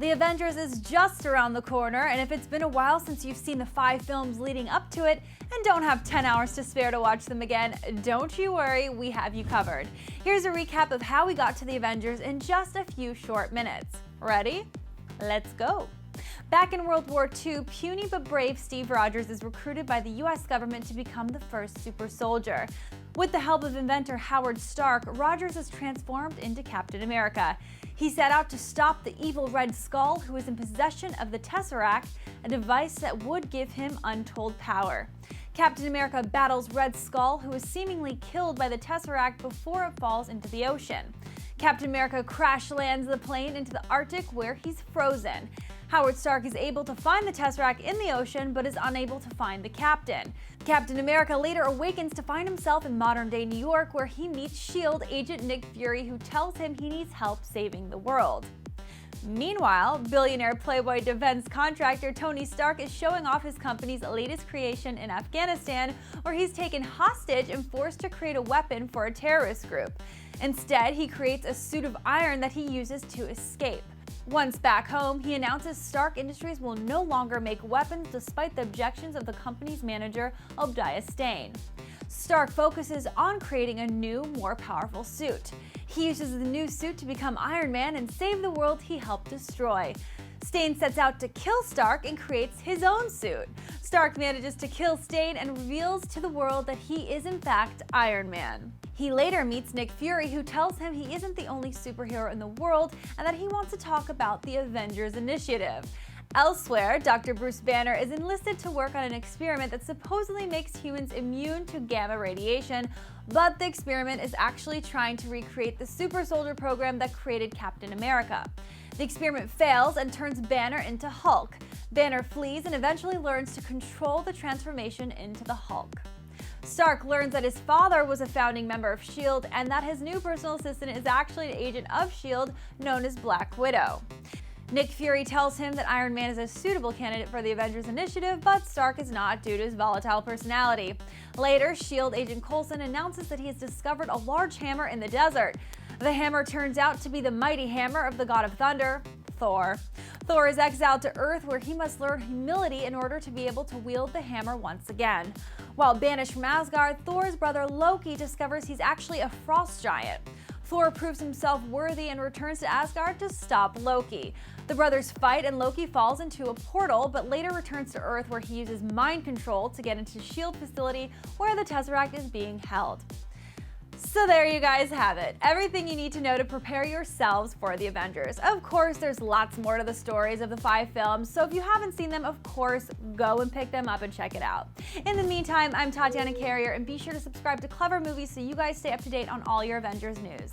The Avengers is just around the corner, and if it's been a while since you've seen the 5 films leading up to it and don't have 10 hours to spare to watch them again, don't you worry, we have you covered. Here's a recap of how we got to the Avengers in just a few short minutes. Ready? Let's go! Back in World War II, puny but brave Steve Rogers is recruited by the US government to become the first super soldier. With the help of inventor Howard Stark, Rogers is transformed into Captain America. He set out to stop the evil Red Skull, who is in possession of the Tesseract, a device that would give him untold power. Captain America battles Red Skull, who is seemingly killed by the Tesseract before it falls into the ocean. Captain America crash lands the plane into the Arctic, where he's frozen. Howard Stark is able to find the Tesseract in the ocean, but is unable to find the Captain. Captain America later awakens to find himself in modern-day New York, where he meets S.H.I.E.L.D. agent Nick Fury, who tells him he needs help saving the world. Meanwhile, billionaire Playboy defense contractor Tony Stark is showing off his company's latest creation in Afghanistan, where he's taken hostage and forced to create a weapon for a terrorist group. Instead, he creates a suit of iron that he uses to escape. Once back home, he announces Stark Industries will no longer make weapons despite the objections of the company's manager, Obadiah Stane. Stark focuses on creating a new, more powerful suit. He uses the new suit to become Iron Man and save the world he helped destroy. Stane sets out to kill Stark and creates his own suit. Stark manages to kill Stane and reveals to the world that he is in fact Iron Man. He later meets Nick Fury, who tells him he isn't the only superhero in the world and that he wants to talk about the Avengers Initiative. Elsewhere, Dr. Bruce Banner is enlisted to work on an experiment that supposedly makes humans immune to gamma radiation, but the experiment is actually trying to recreate the super soldier program that created Captain America. The experiment fails and turns Banner into Hulk. Banner flees and eventually learns to control the transformation into the Hulk. Stark learns that his father was a founding member of S.H.I.E.L.D. and that his new personal assistant is actually an agent of S.H.I.E.L.D. known as Black Widow. Nick Fury tells him that Iron Man is a suitable candidate for the Avengers Initiative, but Stark is not due to his volatile personality. Later, S.H.I.E.L.D. agent Coulson announces that he has discovered a large hammer in the desert. The hammer turns out to be the mighty hammer of the god of thunder, Thor. Thor is exiled to Earth, where he must learn humility in order to be able to wield the hammer once again. While banished from Asgard, Thor's brother Loki discovers he's actually a frost giant. Thor proves himself worthy and returns to Asgard to stop Loki. The brothers fight and Loki falls into a portal, but later returns to Earth, where he uses mind control to get into S.H.I.E.L.D. facility where the Tesseract is being held. So there you guys have it. Everything you need to know to prepare yourselves for the Avengers. Of course, there's lots more to the stories of the 5 films, so if you haven't seen them, of course, go and pick them up and check it out. In the meantime, I'm Tatiana Carrier, and be sure to subscribe to Clever Movies so you guys stay up to date on all your Avengers news.